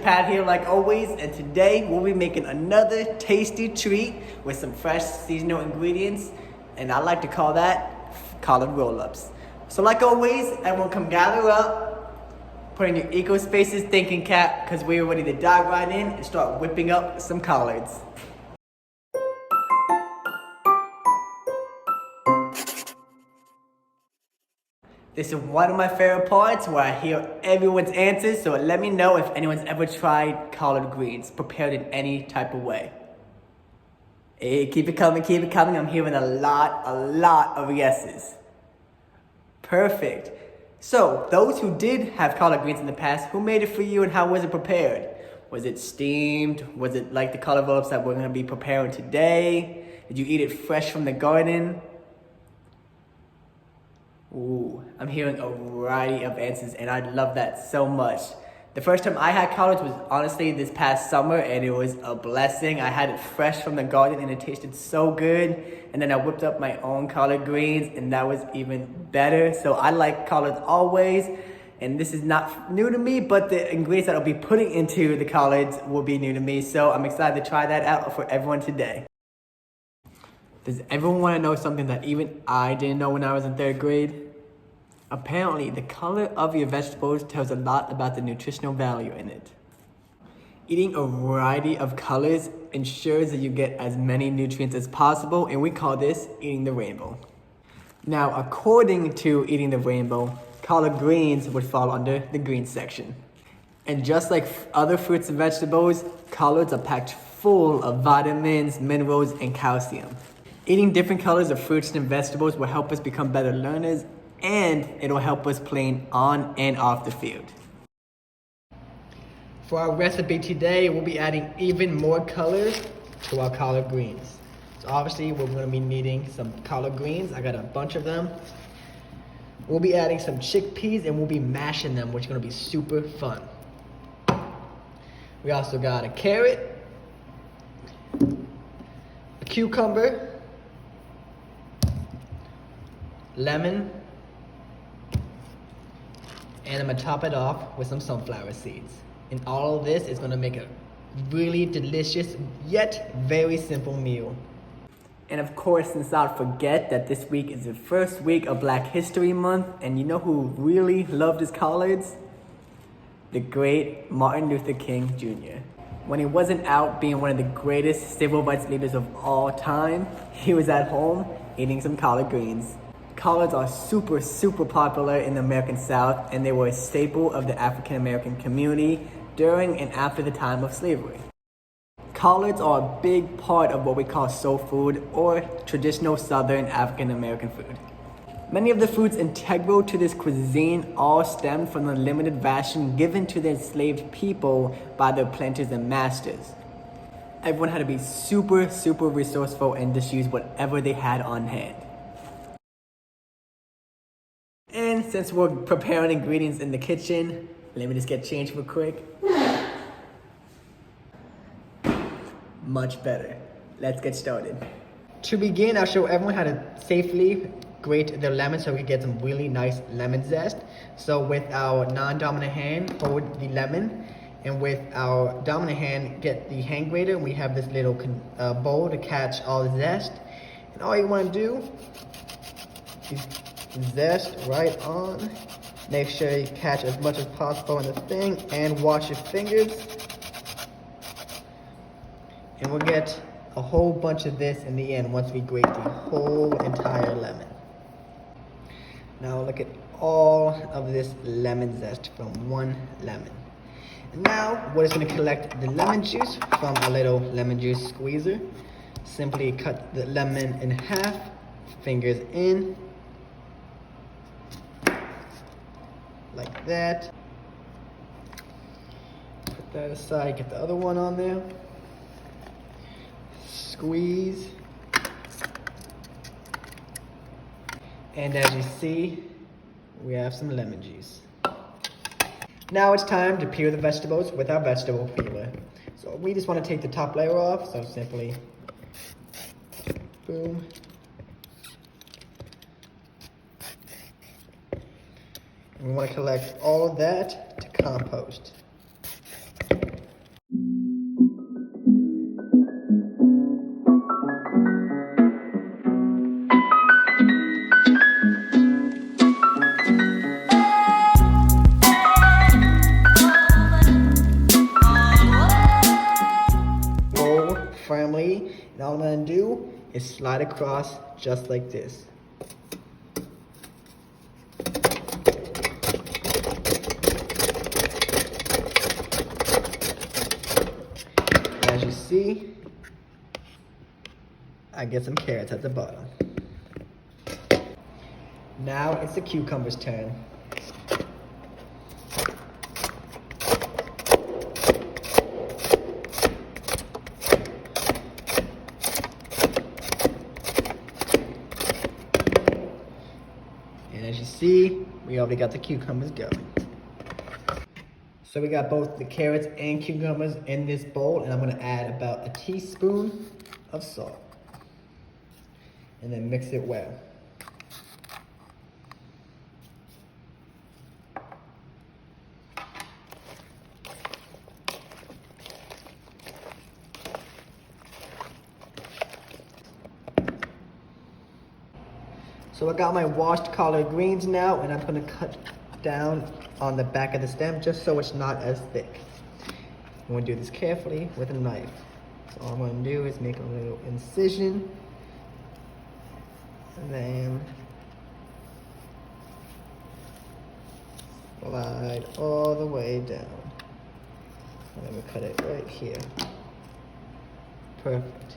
Pat here like always, and today we'll be making another tasty treat with some fresh seasonal ingredients, and I like to call that collard roll-ups. So like always, everyone come gather up, put in your eco spaces thinking cap, because we're ready to dive right in and start whipping up some collards. This is one of my favorite parts where I hear everyone's answers, so let me know if anyone's ever tried collard greens prepared in any type of way. Hey, keep it coming, keep it coming. I'm hearing a lot of yeses. Perfect. So, those who did have collard greens in the past, who made it for you and how was it prepared? Was it steamed? Was it like the collard roll-ups that we're gonna be preparing today? Did you eat it fresh from the garden? Ooh, I'm hearing a variety of answers, and I love that so much. The first time I had collards was honestly this past summer, and it was a blessing. I had it fresh from the garden, and it tasted so good. And then I whipped up my own collard greens, and that was even better. So I like collards always, and this is not new to me, but the ingredients that I'll be putting into the collards will be new to me. So I'm excited to try that out for everyone today. Does everyone want to know something that even I didn't know when I was in 3rd grade? Apparently, the color of your vegetables tells a lot about the nutritional value in it. Eating a variety of colors ensures that you get as many nutrients as possible, and we call this eating the rainbow. Now, according to eating the rainbow, collard greens would fall under the green section. And just like other fruits and vegetables, collards are packed full of vitamins, minerals, and calcium. Eating different colors of fruits and vegetables will help us become better learners, and it'll help us playing on and off the field. For our recipe today, we'll be adding even more colors to our collard greens. So obviously, we're gonna be needing some collard greens. I got a bunch of them. We'll be adding some chickpeas, and we'll be mashing them, which is gonna be super fun. We also got a carrot, a cucumber, lemon, and I'm gonna top it off with some sunflower seeds. And all of this is gonna make a really delicious, yet very simple meal. And of course, let's not forget that this week is the first week of Black History Month, and you know who really loved his collards? The great Martin Luther King Jr. When he wasn't out being one of the greatest civil rights leaders of all time, he was at home eating some collard greens. Collards are super popular in the American South, and they were a staple of the African American community during and after the time of slavery. Collards are a big part of what we call soul food, or traditional Southern African American food. Many of the foods integral to this cuisine all stem from the limited ration given to the enslaved people by their planters and masters. Everyone had to be super resourceful and just use whatever they had on hand. And since we're preparing ingredients in the kitchen, let me just get changed real quick. Much better. Let's get started. To begin, I'll show everyone how to safely grate their lemon so we can get some really nice lemon zest. So with our non-dominant hand, hold the lemon, and with our dominant hand, get the hand grater. We have this little bowl to catch all the zest. And all you want to do is zest right on. Make sure you catch as much as possible in the thing, and wash your fingers. And we'll get a whole bunch of this in the end once we grate the whole entire lemon. Now look at all of this lemon zest from one lemon. And now we're just going to collect the lemon juice from a little lemon juice squeezer. Simply cut the lemon in half, fingers in, like that. Put that aside, get the other one on there. Squeeze. And as you see, we have some lemon juice. Now it's time to peel the vegetables with our vegetable peeler. So we just want to take the top layer off, so simply boom. And we want to collect all of that to compost. is slide across just like this. As you see, I get some carrots at the bottom. Now it's the cucumber's turn. And as you see, we already got the cucumbers going. So we got both the carrots and cucumbers in this bowl, and I'm gonna add about a teaspoon of salt. And then mix it well. So I got my washed collard greens now, and I'm gonna cut down on the back of the stem just so it's not as thick. I'm gonna do this carefully with a knife. So all I'm gonna do is make a little incision, and then slide all the way down. And then we cut it right here. Perfect.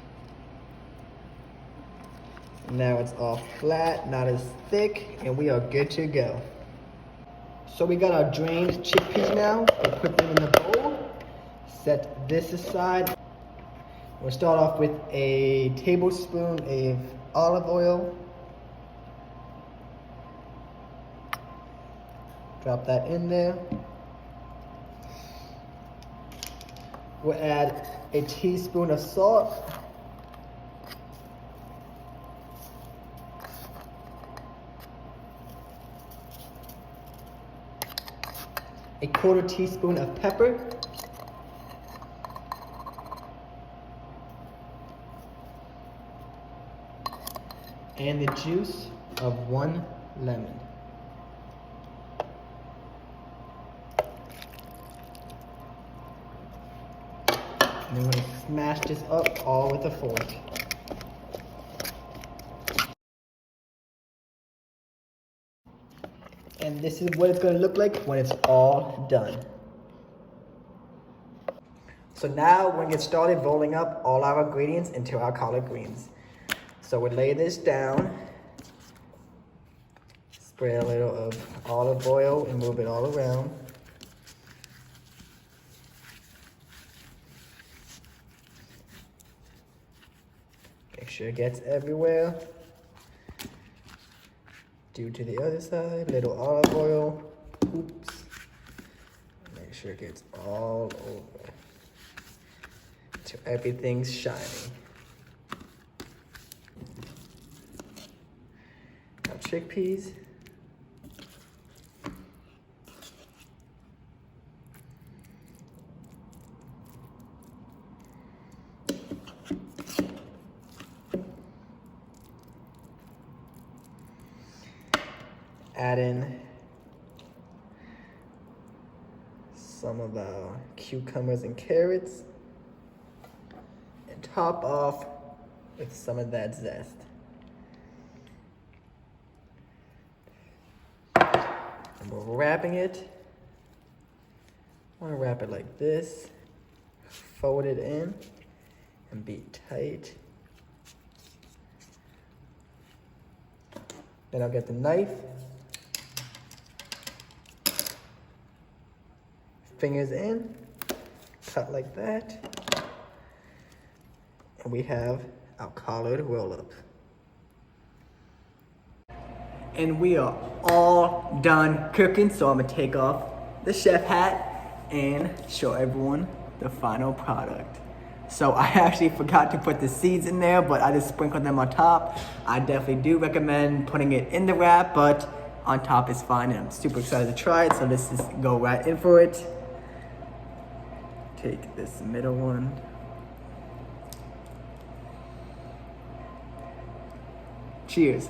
Now it's all flat, not as thick, and we are good to go. So we got our drained chickpeas now. We'll put them in the bowl. Set this aside. We'll start off with a tablespoon of olive oil. Drop that in there. We'll add a teaspoon of salt. A quarter teaspoon of pepper. And the juice of 1 lemon. And then we're going to smash this up all with a fork. And this is what it's going to look like when it's all done. So now we're going to get started rolling up all our ingredients into our collard greens. So we lay this down, spray a little of olive oil and move it all around. Make sure it gets everywhere. Do to the other side, little olive oil. Oops. Make sure it gets all over till everything's shiny. Now chickpeas. Add in some of our cucumbers and carrots, and top off with some of that zest. And we're wrapping it. I want to wrap it like this, fold it in, and be tight. Then I'll get the knife. Fingers in, cut like that, and we have our collard roll-up. And we are all done cooking, so I'm gonna take off the chef hat and show everyone the final product. So I actually forgot to put the seeds in there, but I just sprinkled them on top. I definitely do recommend putting it in the wrap, but on top is fine, and I'm super excited to try it, so let's just go right in for it. Take this middle one. Cheers.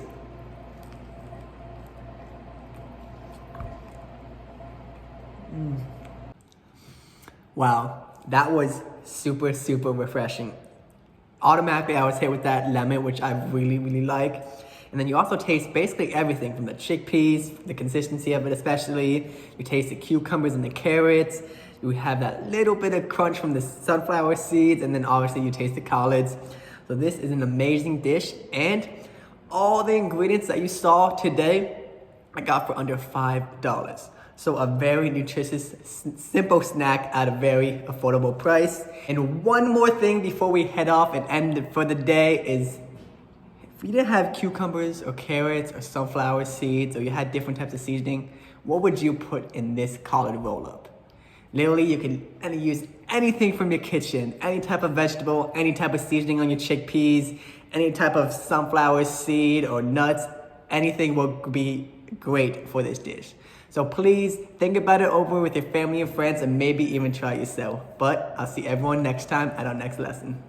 Wow, that was super refreshing. automatically I would say with that lemon, which I really, really like. And then you also taste basically everything from the chickpeas, the consistency of it especially. You taste the cucumbers and the carrots. You have that little bit of crunch from the sunflower seeds, and then obviously you taste the collards. So this is an amazing dish, and all the ingredients that you saw today, I got for under $5. So a very nutritious, simple snack at a very affordable price. And one more thing before we head off and end for the day is, if you didn't have cucumbers or carrots or sunflower seeds, or you had different types of seasoning, what would you put in this collard roll-up? Literally, you can use anything from your kitchen, any type of vegetable, any type of seasoning on your chickpeas, any type of sunflower seed or nuts, anything will be great for this dish. So please think about it over with your family and friends, and maybe even try it yourself. But I'll see everyone next time at our next lesson.